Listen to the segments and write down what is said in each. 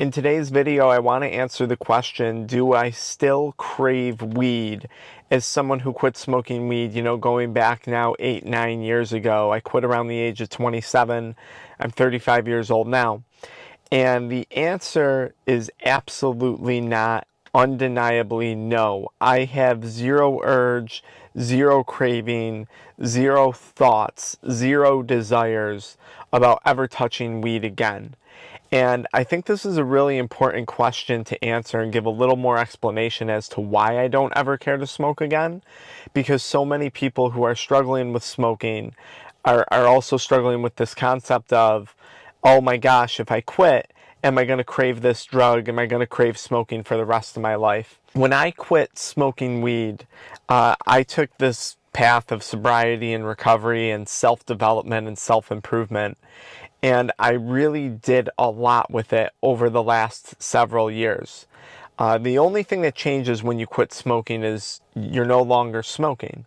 In today's video, I want to answer the question, do I still crave weed? As someone who quit smoking weed, going back now 8-9 years ago, I quit around the age of 27. I'm 35 years old now. And the answer is absolutely not, undeniably no. I have zero urge, zero craving, zero thoughts, zero desires about ever touching weed again. And I think this is a really important question to answer and give a little more explanation as to why I don't ever care to smoke again. Because so many people who are struggling with smoking are also struggling with this concept of, oh my gosh, if I quit, am I going to crave this drug? Am I going to crave smoking for the rest of my life? When I quit smoking weed, I took this path of sobriety and recovery and self-development and self-improvement. And I really did a lot with it over the last several years. The only thing that changes when you quit smoking is you're no longer smoking.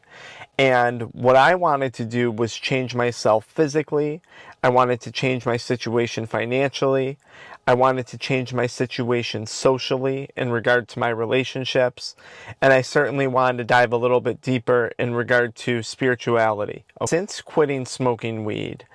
And what I wanted to do was change myself physically. I wanted to change my situation financially. I wanted to change my situation socially in regard to my relationships. And I certainly wanted to dive a little bit deeper in regard to spirituality. Since quitting smoking weed,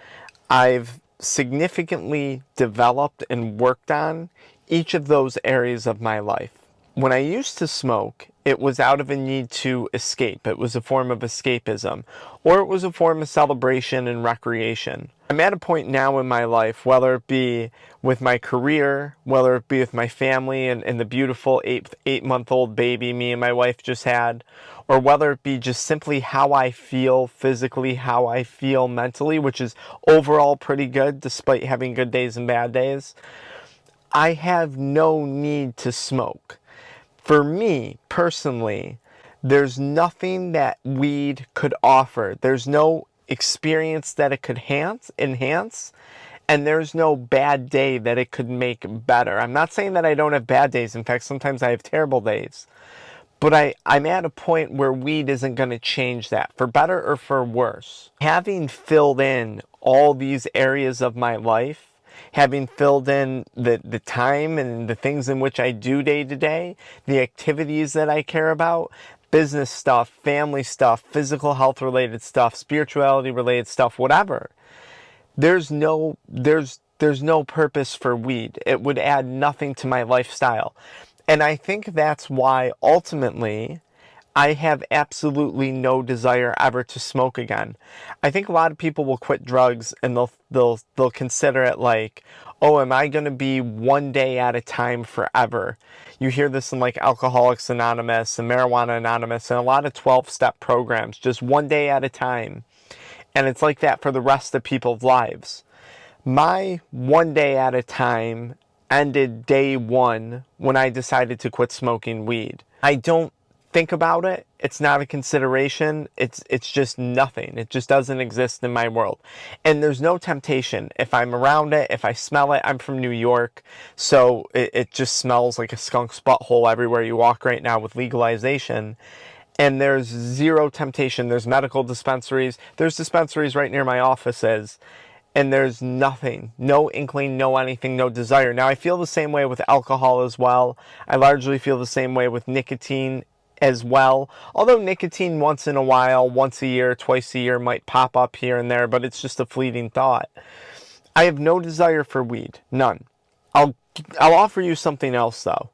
I've significantly developed and worked on each of those areas of my life. When I used to smoke, it was out of a need to escape. It was a form of escapism, or it was a form of celebration and recreation. I'm at a point now in my life, whether it be with my career, whether it be with my family and the beautiful eight-month-old baby me and my wife just had, or whether it be just simply how I feel physically, how I feel mentally, which is overall pretty good despite having good days and bad days, I have no need to smoke. For me, personally, there's nothing that weed could offer. There's no experience that it could enhance, and there's no bad day that it could make better. I'm not saying that I don't have bad days. In fact, sometimes I have terrible days. But I'm at a point where weed isn't going to change that, for better or for worse. Having filled in all these areas of my life, having filled in the time and the things in which I do day to day, the activities that I care about, business stuff, family stuff, physical health related stuff, spirituality related stuff, whatever, there's no purpose for weed. It would add nothing to my lifestyle. And I think that's why ultimately I have absolutely no desire ever to smoke again. I think a lot of people will quit drugs and they'll consider it like, oh, am I going to be one day at a time forever? You hear this in like Alcoholics Anonymous and Marijuana Anonymous and a lot of 12-step programs, just one day at a time. And it's like that for the rest of people's lives. My one day at a time ended day one when I decided to quit smoking weed. I don't think about it. It's not a consideration. It's just nothing. It just doesn't exist in my world. And there's no temptation. If I'm around it, if I smell it, I'm from New York, so it just smells like a skunk's butthole everywhere you walk right now with legalization. And there's zero temptation. There's medical dispensaries. There's dispensaries right near my offices. And there's nothing, no inkling, no anything, no desire. Now, I feel the same way with alcohol as well. I largely feel the same way with nicotine as well. Although nicotine once in a while, once a year, twice a year might pop up here and there, but it's just a fleeting thought. I have no desire for weed, none. I'll offer you something else though.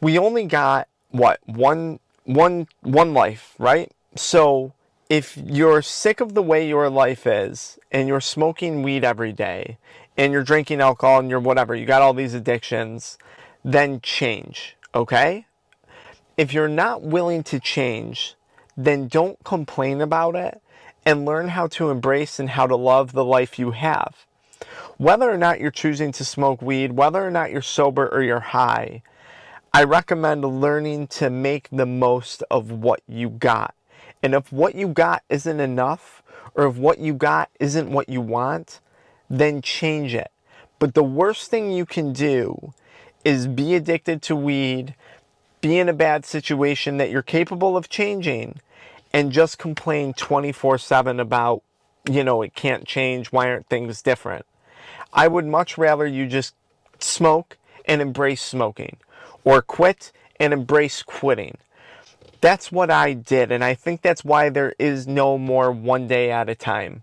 We only got, what, one life, right? So if you're sick of the way your life is and you're smoking weed every day and you're drinking alcohol and you're whatever, you got all these addictions, then change, okay? If you're not willing to change, then don't complain about it and learn how to embrace and how to love the life you have. Whether or not you're choosing to smoke weed, whether or not you're sober or you're high, I recommend learning to make the most of what you got. And if what you got isn't enough, or if what you got isn't what you want, then change it. But the worst thing you can do is be addicted to weed, be in a bad situation that you're capable of changing, and just complain 24/7 about, it can't change, why aren't things different? I would much rather you just smoke and embrace smoking, or quit and embrace quitting. That's what I did, and I think that's why there is no more one day at a time.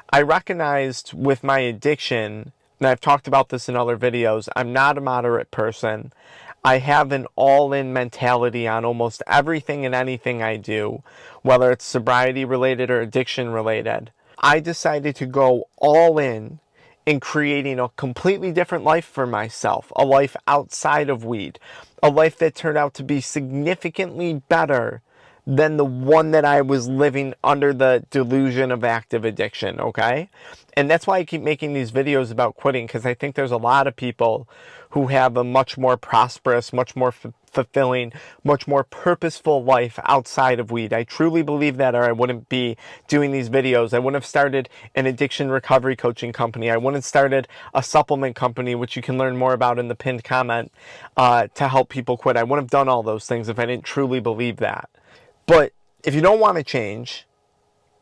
I recognized with my addiction, and I've talked about this in other videos, I'm not a moderate person. I have an all-in mentality on almost everything and anything I do, whether it's sobriety related or addiction related. I decided to go all in creating a completely different life for myself, a life outside of weed, a life that turned out to be significantly better than the one that I was living under the delusion of active addiction, okay? And that's why I keep making these videos about quitting, because I think there's a lot of people who have a much more prosperous, much more fulfilling, much more purposeful life outside of weed. I truly believe that, or I wouldn't be doing these videos. I wouldn't have started an addiction recovery coaching company. I wouldn't have started a supplement company, which you can learn more about in the pinned comment, to help people quit. I wouldn't have done all those things if I didn't truly believe that. But if you don't want to change,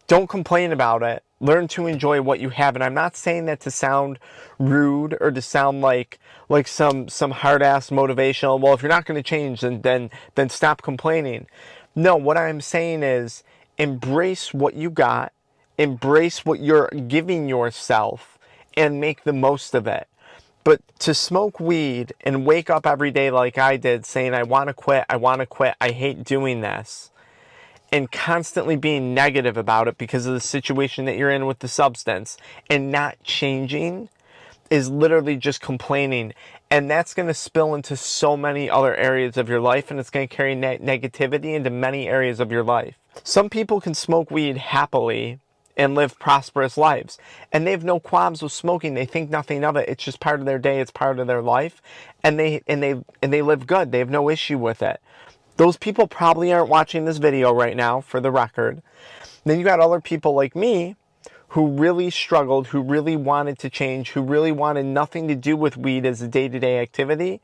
don't complain about it. Learn to enjoy what you have. And I'm not saying that to sound rude or to sound like some hard-ass motivational, well, if you're not going to change, then stop complaining. No, what I'm saying is embrace what you got, embrace what you're giving yourself, and make the most of it. But to smoke weed and wake up every day like I did saying, I want to quit, I hate doing this, and constantly being negative about it because of the situation that you're in with the substance and not changing is literally just complaining. And that's going to spill into so many other areas of your life, and it's going to carry negativity into many areas of your life. Some people can smoke weed happily and live prosperous lives, and they have no qualms with smoking. They think nothing of it. It's just part of their day. It's part of their life, and they live good. They have no issue with it. Those people probably aren't watching this video right now, for the record. Then you got other people like me who really struggled, who really wanted to change, who really wanted nothing to do with weed as a day-to-day activity,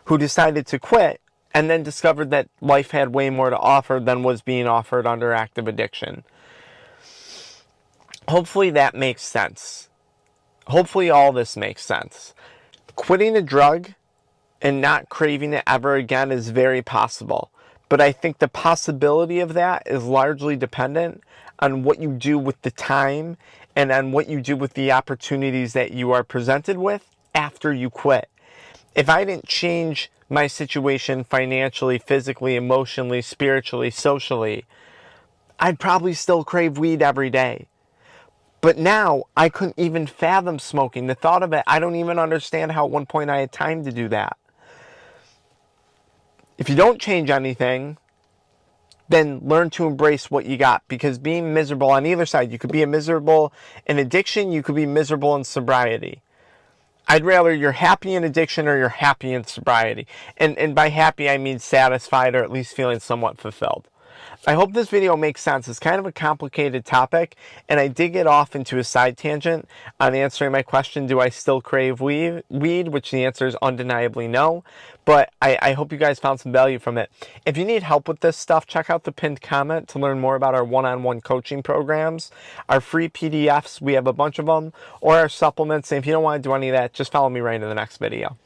who decided to quit and then discovered that life had way more to offer than was being offered under active addiction. Hopefully that makes sense. Hopefully all this makes sense. Quitting a drug and not craving it ever again is very possible. But I think the possibility of that is largely dependent on what you do with the time and on what you do with the opportunities that you are presented with after you quit. If I didn't change my situation financially, physically, emotionally, spiritually, socially, I'd probably still crave weed every day. But now I couldn't even fathom smoking. The thought of it, I don't even understand how at one point I had time to do that. If you don't change anything, then learn to embrace what you got, because being miserable on either side, you could be miserable in addiction, you could be miserable in sobriety. I'd rather you're happy in addiction or you're happy in sobriety. And by happy, I mean satisfied or at least feeling somewhat fulfilled. I hope this video makes sense. It's kind of a complicated topic, and I did get off into a side tangent on answering my question, do I still crave weed? Which the answer is undeniably no, but I hope you guys found some value from it. If you need help with this stuff, check out the pinned comment to learn more about our one-on-one coaching programs, our free PDFs, we have a bunch of them, or our supplements. And if you don't want to do any of that, just follow me right into the next video.